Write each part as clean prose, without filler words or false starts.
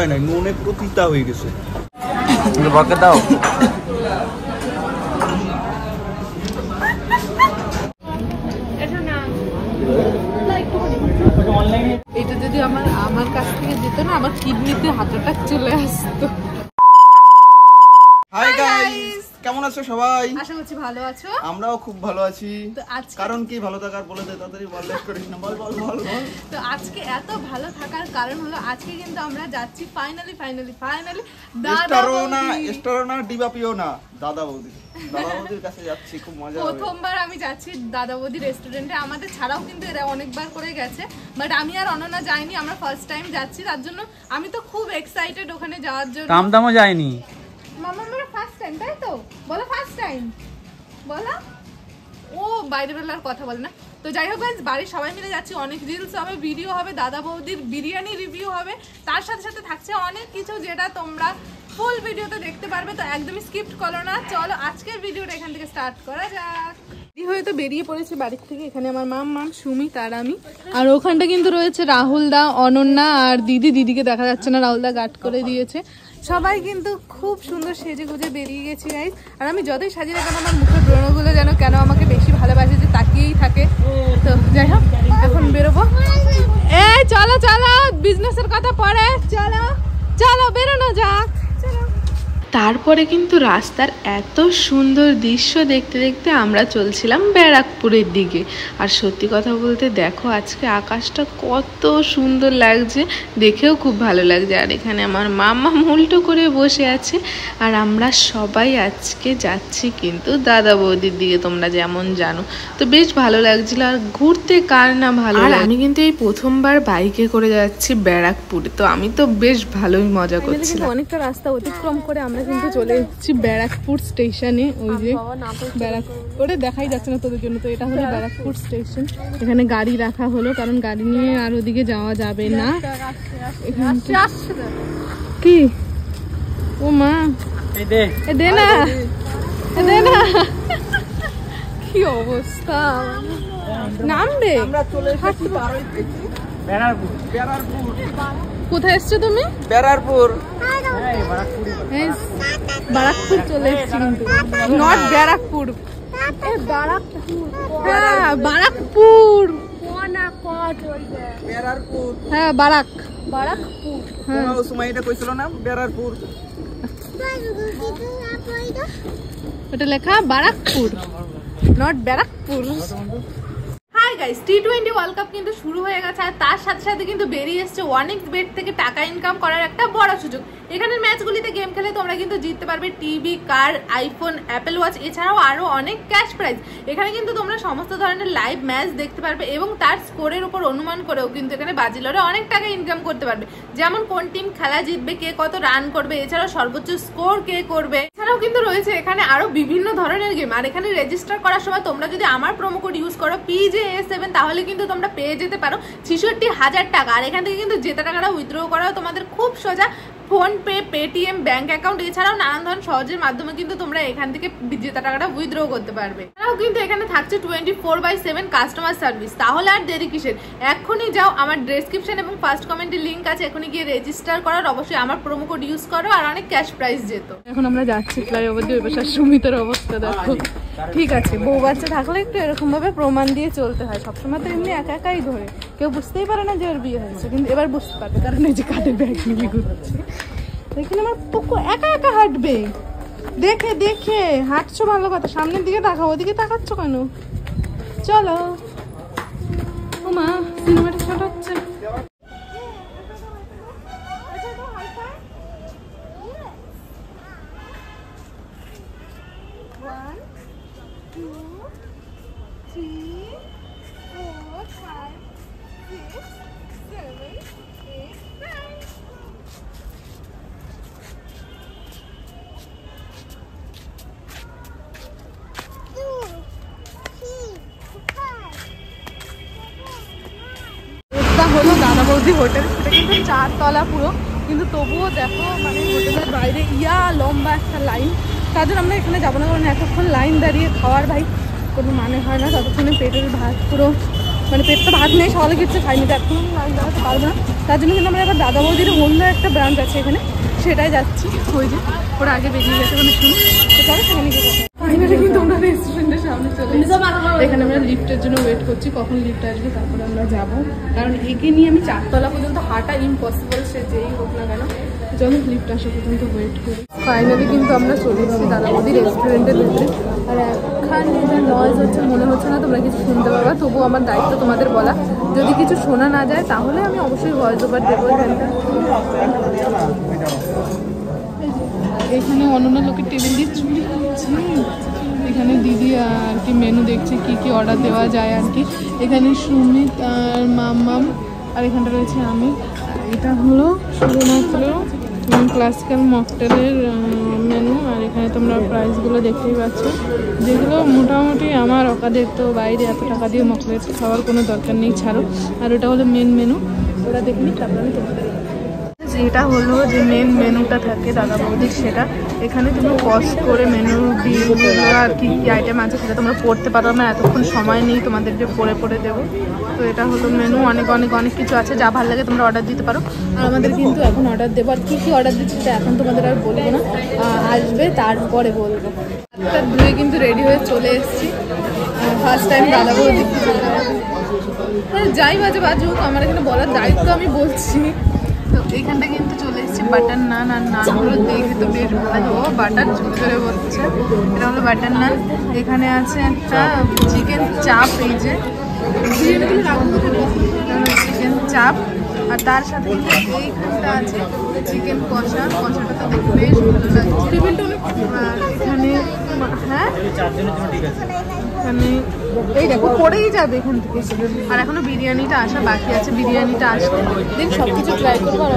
হয় না, নুনে পুরো তিতা হয়ে গেছে। বকে দাও। এটা যদি আমার কাছ থেকে যেত না, আমার কিডনিতে হার্ট অ্যাটাক চলে আসতো। হাই গাইস, কেমন আছো সবাই? আশা করছি ভালো আছো। আমরাও খুব ভালো আছি। কারণ কি ভালো থাকার বলে দে তাড়াতাড়ি, বল লেট করিস না, বল বল বল বল। তো আজকে এত ভালো থাকার কারণ হলো আজকে কিন্তু আমরা যাচ্ছি ফাইনালি রেস্টুরেন্ট ডিবা পিও না, দাদা বৌদির কাছে যাচ্ছি, খুব মজা হবে। প্রথমবার আমি যাচ্ছি দাদা বৌদি রেস্টুরেন্টে। আমাদের ছাড়াও কিন্তু এরা অনেকবার করে গেছে, বাট আমি আর অনন্যা যাইনি, আমরা ফার্স্ট টাইম যাচ্ছি। তার জন্য আমি তো খুব এক্সাইটেড ওখানে যাওয়ার জন্য। দামও যায়নি মামা, আমরা ফার্স্ট টাইম, তাই তো? বলো ফার্স্ট টাইম বলো। ও বাইরে বেলার কথা বলে না। তো যাই হোক গাইস, বাড়ির সবাই মিলে যাচ্ছি, অনেক রিলস হবে, ভিডিও হবে, দাদা বৌদির বিরিয়ানি রিভিউ হবে, তার সাথে সাথে থাকছে অনেক কিছু যেটা তোমরা ফুল ভিডিওতে দেখতে পারবে। তো একদমই স্কিপ করো না, চলো আজকের ভিডিওটা এখান থেকে স্টার্ট করা যাক। হয়তো বেরিয়ে পড়েছি বাড়ির থেকে। এখানে আমার মাম, সুমিত আর আমি। আর ওখানটা কিন্তু রয়েছে রাহুল দা, অনন্যা আর দিদিকে দেখা যাচ্ছে না, রাহুল দা গার্ড করে দিয়েছে। সবাই কিন্তু খুব সুন্দর সেজে গুজে বেরিয়ে গেছি গাইস। আর আমি যতই সাজিয়ে রাখলাম, আমার মুখের ব্রণগুলো যেন কেন আমাকে বেশি ভালোবাসে, যে তাকিয়েই থাকে। তো যাই হোক, এখন বেরোবো। এই চলো বিজনেসের কথা পরে, চলো বেরোনো যাক। তারপরে কিন্তু রাস্তার এত সুন্দর দৃশ্য দেখতে দেখতে আমরা চলছিলাম ব্যারাকপুরের দিকে। আর সত্যি কথা বলতে দেখো, আজকে আকাশটা কত সুন্দর লাগছে, দেখেও খুব ভালো লাগছে। আর এখানে আমার মামা উল্টো করে বসে আছে। আর আমরা সবাই আজকে যাচ্ছি কিন্তু দাদা বৌদির দিকে, তোমরা যেমন জানো। তো বেশ ভালো লাগছিল। আর ঘুরতে কার না ভালো লাগে। আমি কিন্তু এই প্রথমবার বাইকে করে যাচ্ছি ব্যারাকপুরে, তো আমি তো বেশ ভালোই মজা করছি। অনেকটা রাস্তা অতিক্রম করে আমরা কিন্তু চলে এসেছি ব্যারাকপুর স্টেশনে। ওই যে ব্যারাকপুরে দেখাই যাচ্ছে না তোদের জন্য। তো এটা হলো ব্যারাকপুর স্টেশন। এখানে গাড়ি রাখা হলো, কারণ গাড়ি নিয়ে আর ওদিকে যাওয়া যাবে না। কি ও মা, দে না কি অবস্থা, নামবে। কোথায় এসছো তুমি? ব্যারাকপুর। বারাকপুর চলে এসেছি, কিন্তু নট ব্যারাকপুর। বারাকপুর, হ্যাঁ বারাকপুর। হ্যাঁ সময় এটা কইছিল না ব্যারাকপুর, ওটা লেখা Barrackpore, not Barrackpore. Hi guys, T20 world cup কিন্তু শুরু হয়ে গেছে। আর তার সাথে সাথে কিন্তু বেরিয়ে এসছে OneXBet থেকে টাকা ইনকাম করার একটা বড় সুযোগ। এখানের ম্যাচগুলিতে গেম খেলে তোমরা কিন্তু জিততে পারবে টিভি, কার, আইফোন, অ্যাপেল ওয়াচ, এছাড়াও আরো অনেক ক্যাশ প্রাইজ। এখানে কিন্তু তোমরা সমস্ত ধরনের লাইভ ম্যাচ দেখতে পারবে এবং তার স্কোরের উপর অনুমান করেও কিন্তু এখানে বাজিলরে অনেক টাকা ইনকাম করতে পারবে। যেমন কোন টিম খেলা জিতবে, কে কত রান করবে, এছাড়াও সর্বোচ্চ স্কোর কে করবে। এছাড়াও কিন্তু রয়েছে এখানে আরো বিভিন্ন ধরনের গেম। আর এখানে রেজিস্টার করার সময় তোমরা যদি আমার প্রোমো কোড ইউজ করো PJA7, তাহলে কিন্তু তোমরা পেয়ে যেতে পারো 66,000 টাকা। আর এখান থেকে কিন্তু জেতা টাকাটা উইথড্র করাও তোমাদের খুব সোজা। ফোনপে, পেটিএম, ব্যাংক অ্যাকাউন্ট, এছাড়াও নানান ধরনের সহজের মাধ্যমে কিন্তু তোমরা এখান থেকে জেতা টাকাটা উইথড্র করতে পারবে। এছাড়াও কিন্তু এখানে থাকছে 24/7 কাস্টমার সার্ভিস। তাহলে আর দেরি কিসের, এখনই যাও, আমার ডেসক্রিপশন এবং ফার্স্ট কমেন্টে লিঙ্ক আছে, এখনই গিয়ে রেজিস্টার করার। অবশ্যই আমার প্রোমো কোড ইউজ করো, আর অনেক ক্যাশ প্রাইজ যেত। এখন আমরা যাচ্ছি ফ্লাইওভার দিয়ে। ওই সুমিতের অবস্থা দেখো। ঠিক আছে, বউ বাচ্চা থাকলে একটু এরকম ভাবে প্রমাণ দিয়ে চলতে হয়। সবসময় তো এমনি একা একাই ধরে, কেউ বুঝতেই পারে না যে ওর বিয়ে হয়েছে, কিন্তু এবার বুঝতে পারবে, কারণ এই যে কাঁধে ব্যাগ নিয়ে ঘুরছে। দেখুন আমার পুকু একা একা হাঁটবে, দেখে দেখে হাঁটছো ভালো কথা, সামনের দিকে তাকাও, ওদিকে তাকাচ্ছ কেন? চলো ও মা, সিনেমাটা শট হচ্ছে। হলো দাদা বৌদি হোটেল, সেটা কিন্তু 4 তলা পুরো, কিন্তু তবুও দেখো মানে হোটেলের বাইরে লম্বা একটা লাইন। তার জন্য আমরা এখানে যাবো না, কারণ এতক্ষণ লাইন দাঁড়িয়ে খাওয়ার ভাই কোনো মানে হয় না। ততক্ষণে পেটের ভাত পুরো মানে পেট তো ভাত নেই, সকালে কিছু খাইনি, তো এখন আমি দাঁড়াতে পারবো না। তার জন্য কিন্তু আমরা এবার দাদা বৌদির অন্য একটা ব্রাঞ্চ আছে এখানে, সেটাই যাচ্ছি। ওই যে ওরা আগে বেরিয়ে গেছে, মানে শুনুন চলো সেখানে গিয়ে ফাইনালি কিন্তু আমরা রেস্টুরেন্টের সামনে চলে এসেছি। এখানে আমরা লিফটের জন্য ওয়েট করছি, কখন লিফট আসবে তারপরে আমরা যাবো, কারণ একে নিয়ে আমি 4 তলা পর্যন্ত হাঁটা ইম্পসিবল, সে যেই হোক না কেন। চলো লিফট আসা পর্যন্ত ওয়েট করি। ফাইনালি কিন্তু আমরা চলে এসেছি দাদা বৌদি রেস্টুরেন্টের ভিতরে। আর এখন যে নয়েজ হচ্ছে মনে হচ্ছে না তোমরা কিছু শুনতে পারবা, তবুও আমার দায়িত্ব তোমাদের বলা, যদি কিছু শোনা না যায় তাহলে আমি অবশ্যই ভয়েস ওভার দেবো এখানটা। এখানে অন্য লোকের টেবিল দিয়ে চুরি করছে, এখানে দিদি আর কি মেনু দেখছে কি কি অর্ডার দেওয়া যায় আর কি। এখানে সুমিত আর মাম্মাম, আর এখানটা রয়েছে আমি। এটা হলো শুধুমাত্র ক্লাসিক্যাল মকটেলের মেনু, আর এখানে তোমরা প্রাইসগুলো দেখতেই পাচ্ছ, যেগুলো মোটামুটি আমার অকাদের, তো বাইরে এত টাকা দিয়ে মকটেল খাওয়ার কোনো দরকার নেই, ছাড়ো। আর ওটা হলো মেন মেনু, ওরা দেখলি তারপরে আমি তোমাদের এটা হলো যে মেন মেনুটা থাকে দাদা বৌদির, সেটা এখানে তোমরা পজ করে মেনু বিলগুলো আর কি কী আইটেম আছে সেটা তোমরা পড়তে পারো। আমার এতক্ষণ সময় নেই তোমাদের যে পড়ে দেবো। তো এটা হলো মেনু, অনেক অনেক অনেক কিছু আছে, যা ভালো লাগে তোমরা অর্ডার দিতে পারো। আর আমাদের কিন্তু এখন অর্ডার দেবো, আর কী কী অর্ডার দিচ্ছি সেটা এখন তোমাদের আর বলবো না, আসবে তারপরে বলবো। তার দুয়ে কিন্তু রেডি হয়ে চলে এসেছি, ফার্স্ট টাইম দাদা বৌদি। যাই বাজুক আমার এখানে বলার দায়িত্ব, আমি বলছি। তো এইখানটা কিন্তু চলে এসেছি বাটার নান, আর নানগুলো দেখে তো বেশ ভালো, বাটার জোরে বলছে। এটা হলো বাটার নান, এখানে আছে একটা চিকেন চাপ, এই যে চিকেন চাপ, আর তার সাথে এইখানটা আছে চিকেন কষা, কষাটা তো দেখতে বেশ ভালো লাগছে। আর এখানে হ্যাঁ এখানে এই দেখো পড়েই যাবে এখান থেকে। আর এখনো বিরিয়ানিটা আসা বাকি আছে, বিরিয়ানিটা আসলে দিন সব কিছু ট্রাই করবো। আর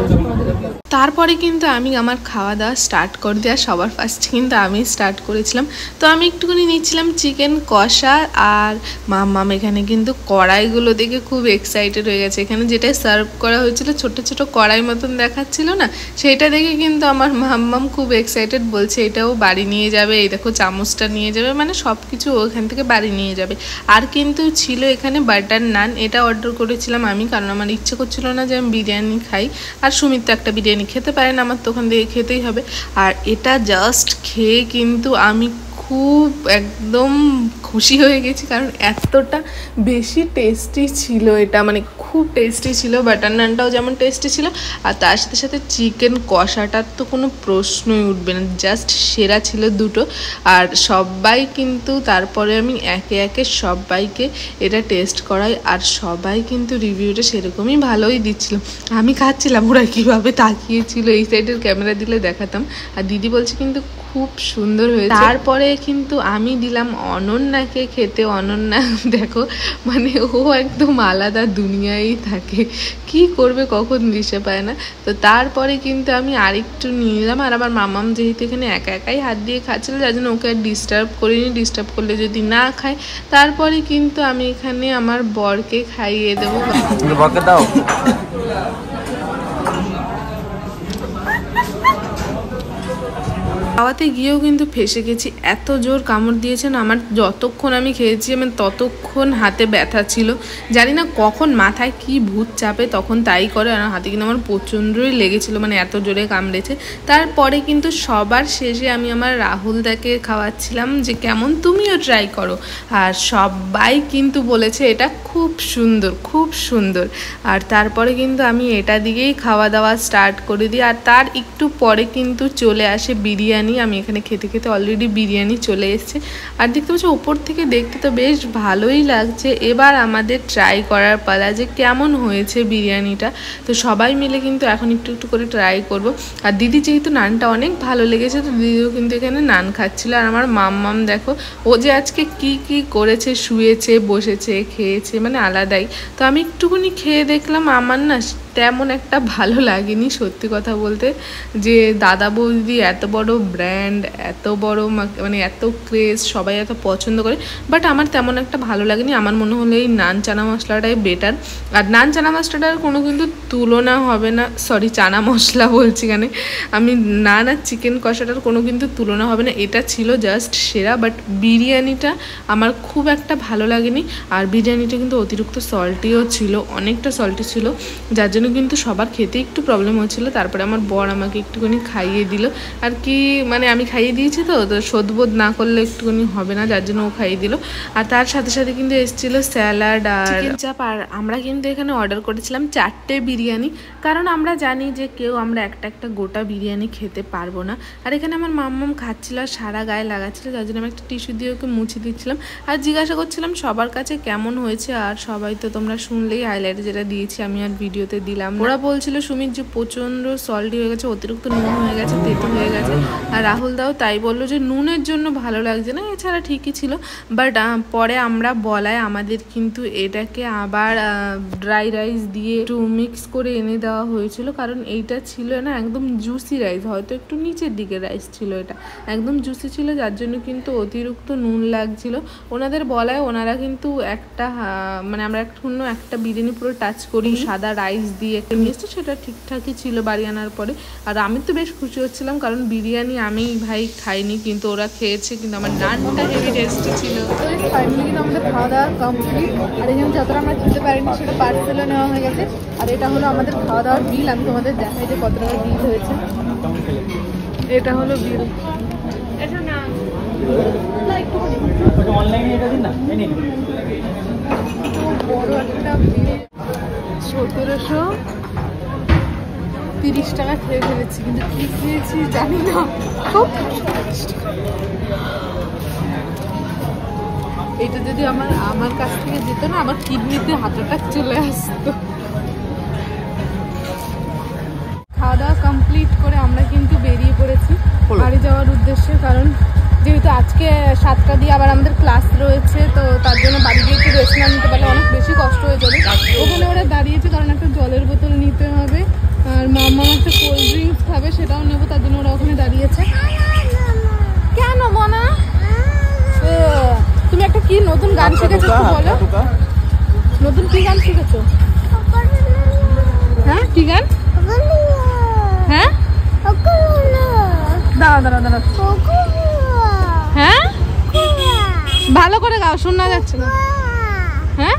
তারপরে কিন্তু আমি আমার খাওয়া দাওয়া স্টার্ট করে দেওয়া, সবার ফার্স্ট কিন্তু আমি স্টার্ট করেছিলাম। তো আমি একটুখানি নিচ্ছিলাম চিকেন কষা, আর মাম্মাম এখানে কিন্তু কড়াইগুলো দেখে খুব এক্সাইটেড হয়ে গেছে। এখানে যেটা সার্ভ করা হয়েছিল ছোট ছোট কড়াই মতন দেখাচ্ছিল না, সেটা দেখে কিন্তু আমার মাম্মাম খুব এক্সাইটেড, বলছে এটাও বাড়ি নিয়ে যাবে, এই দেখো চামচটা নিয়ে যাবে, মানে সব কিছু ওখান থেকে বাড়ি নিয়ে যাবে। আর কিন্তু ছিল এখানে বাটার নান, এটা অর্ডার করেছিলাম আমি, কারণ আমার ইচ্ছে করছিল না যে আমি বিরিয়ানি খাই, আর সুমিত তো একটা বিরিয়ানি খেতে পারে না, আমার তো ওখান থেকে খেতেই হবে। আর এটা জাস্ট খেয়ে কিন্তু আমি খুব একদম খুশি হয়ে গেছি, কারণ এতটা বেশি টেস্টি ছিল এটা, মানে খুব টেস্টি ছিল। বাটার নানটাও যেমন টেস্টি ছিল, আর তার সাথে সাথে চিকেন কষাটার তো কোনো প্রশ্নই উঠবে না, জাস্ট সেরা ছিল দুটো। আর সবাই কিন্তু তারপরে আমি একে একে সবাইকে এটা টেস্ট করাই, আর সবাই কিন্তু রিভিউটা সেরকমই ভালোই দিচ্ছিল। আমি খাচ্ছিলাম, ওরা কীভাবে তাকিয়েছিল, এই সাইডের ক্যামেরা দিলে দেখাতাম। আর দিদি বলছে কিন্তু খুব সুন্দর হয়েছে। তারপরে কিন্তু আমি দিলাম অনন্যাকে খেতে। অনন্যা দেখো মানে ও একদম আলাদা দুনিয়ায় থাকে, কি করবে কখন দিশে পায় না। তো তারপরে কিন্তু আমি আরেকটু নিয়ে নিলাম, আর আমার মামাম যেহেতু এখানে একা একাই হাত দিয়ে খাচ্ছিল, যার জন্য ওকে আর ডিস্টার্ব করিনি, ডিস্টার্ব করলে যদি না খায়। তারপরে কিন্তু আমি এখানে আমার বরকে খাইয়ে দেবো। বরকে দাও। খাওয়াতে গিয়েও কিন্তু ফেসে গেছি, এত জোর কামড় দিয়েছে না আমার। যতক্ষণ আমি খেয়েছি আমি ততক্ষণ হাতে ব্যথা ছিল, জানি না কখন মাথায় কি ভূত চাপে তখন তাই করে, আর হাতে কিন্তু আমার প্রচণ্ডই লেগেছিল, মানে এত জোরে কামড়েছে। তারপরে কিন্তু সবার শেষে আমি আমার রাহুলদাকে খাওয়াচ্ছিলাম যে কেমন, তুমিও ট্রাই করো। আর সবাই কিন্তু বলেছে এটা খুব সুন্দর, খুব সুন্দর। আর তারপরে কিন্তু আমি এটা দিয়েই খাওয়া দাওয়া স্টার্ট করে দিই। আর তার একটু পরে কিন্তু চলে আসে বিরিয়ানি। আমি এখানে খেতে খেতে অলরেডি বিরিয়ানি চলে এসেছে, আর দেখতে পাচ্ছি ওপর থেকে দেখতে তো বেশ ভালোই লাগছে। এবার আমাদের ট্রাই করার পালা যে কেমন হয়েছে বিরিয়ানিটা। তো সবাই মিলে কিন্তু এখন একটু একটু করে ট্রাই করব। আর দিদি যেহেতু নানটা অনেক ভালো লেগেছে, তো দিদিও কিন্তু এখানে নান খাচ্ছিল। আর আমার মাম্মাম দেখো ও যে আজকে কি কি করেছে, শুয়েছে, বসেছে, খেয়েছে, মানে আলাদাই। তো আমি একটুখানি খেয়ে দেখলাম, আমার না তেমন একটা ভালো লাগেনি সত্যি কথা বলতে, যে দাদা বৌদি এত বড় ব্র্যান্ড, এত বড় মানে এত ক্রেজ, সবাই এত পছন্দ করে, বাট আমার তেমন একটা ভালো লাগেনি। আমার মনে হলো এই নান চানা মশলাটাই বেটার। আর নান চানা মশলাটার কোনো কিন্তু তুলনা হবে না, সরি চানা মশলা বলছি কেন, আমি নান আর চিকেন কষাটার কোনো কিন্তু তুলনা হবে না, এটা ছিল জাস্ট সেরা। বাট বিরিয়ানিটা আমার খুব একটা ভালো লাগেনি। আর বিরিয়ানিটা কিন্তু অতিরিক্ত সল্টিও ছিল, অনেকটা সল্টি ছিল, যার জন্য কিন্তু সবার খেতে একটু প্রবলেম হচ্ছিলো। তারপরে আমার বর আমাকে একটুখানি খাইয়ে দিল আর কি, মানে আমি খাইয়ে দিয়েছি তো শোধবোধ না করলে একটুখানি হবে না, যার জন্য ও খাইয়ে দিল। আর তার সাথে সাথে কিন্তু এসেছিলো স্যালাড আর চিকেন চাপ। আর আমরা কিন্তু এখানে অর্ডার করেছিলাম 4টে বিরিয়ানি, কারণ আমরা জানি যে কেউ আমরা একটা গোটা বিরিয়ানি খেতে পারবো না। আর এখানে আমার মাম্মাম খাচ্ছিল আর সারা গায়ে লাগাচ্ছিল, যার জন্য আমি একটা টিস্যু দিয়ে ওকে মুছে দিচ্ছিলাম আর জিজ্ঞাসা করছিলাম সবার কাছে কেমন হয়েছে। আর সবাই তো তোমরা শুনলেই হাইলাইটে যেটা দিয়েছি আমি আর ভিডিওতে দিলাম। ওরা বলছিল সুমিত যে প্রচণ্ড সল্টি হয়ে গেছে, অতিরিক্ত নুন হয়ে গেছে, তেতো হয়ে গেছে। আর রাহুল দাও তাই বললো যে নুনের জন্য ভালো লাগছে না, এছাড়া ঠিকই ছিল। বাট পরে আমরা বলায় আমাদের কিন্তু এটাকে আবার ড্রাই রাইস দিয়ে একটু মিক্স করে এনে দেওয়া হয়েছিল, কারণ এইটা ছিল না একদম জুসি রাইস, হয়তো একটু নিচের দিকে রাইস ছিল, এটা একদম জুসি ছিল, যার জন্য কিন্তু অতিরিক্ত নুন লাগছিল। ওনাদের বলায় ওনারা কিন্তু মানে আমরা একটা বিরিয়ানি পুরো টাচ করি সাদা রাইস দিয়ে একটা মিষ্টি, সেটা ঠিকঠাকই ছিল বাড়ি আনার পরে। আর আমি তো বেশ খুশি হচ্ছিলাম, কারণ বিরিয়ানি আমি ভাই খাইনি, কিন্তু ওরা খেয়েছে, কিন্তু আমার নানটা হেভি টেস্টি ছিল। তো ফাইনালি কিন্তু আমাদের খাওয়া দাওয়া কমপ্লিট। আর এখানে যতটা আমরা খেতে পারিনি সেটা পার্সেলে নেওয়া হয়ে গেছে। আর এটা হলো আমাদের খাওয়া দাওয়ার বিল, আমি তোমাদের দেখাই যে কত টাকা বিল হয়েছে। এটা হলো বিল। এটা না অনলাইনে এটা দিন না, বড় একটা বিল 1730 টাকা খেয়ে ফেলেছি, কিন্তু কি খেয়েছি জানি না। এটা যদি আমার কাছ থেকে যেত না, আমার কিডনিতে হার্ট অ্যাটাক চলে আসতো। খাওয়া দাওয়া কমপ্লিট করে আমরা কিন্তু বেরিয়ে পড়েছি বাড়ি যাওয়ার উদ্দেশ্যে, কারণ যেহেতু আজকে 7টা দিয়ে আবার আমাদের ক্লাস রয়েছে, তো তার জন্য বাড়ি গিয়ে একটু রেস্ট না নিতে পারলে অনেক বেশি কষ্ট হয়ে যাবে। ওখানে ওরা দাঁড়িয়েছে কারণ একটা জলের বোতল নিতে হবে, আর মামা একটা কোল্ড ড্রিঙ্কস খাবে, সেটাও নেবো, তার জন্য ওরা ওখানে দাঁড়িয়েছে। কেন মনা, তুমি একটা কি নতুন গান শিখেছো বলো? নতুন কি গান শিখেছো? হ্যাঁ কি গান? হ্যাঁ দাঁড়া হ্যাঁ ভালো করে গাও, শোনা যাচ্ছে না। হ্যাঁ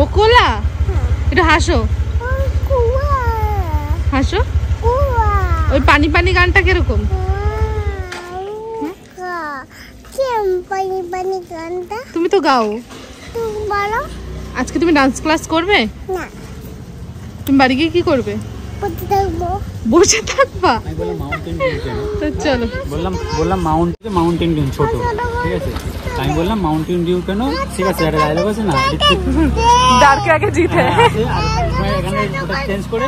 ওকোলা, একটু হাসো হাসো। ওই পানি পানি গানটা কিরকম? তুমি তো গাও। আজকে তুমি ডান্স ক্লাস করবে না? তুমি বাড়ি গিয়ে কি করবে? বসে থাকবা? তো চলো। বললাম মাউন্টেন ডিউ ছোট, ঠিক আছে, আমি বললাম মাউন্টেন ডিউ কেন, ঠিক আছে, একটা ডায়লগ আছে না, ডার্কে আগে জিতে, এখানে চেঞ্জ করে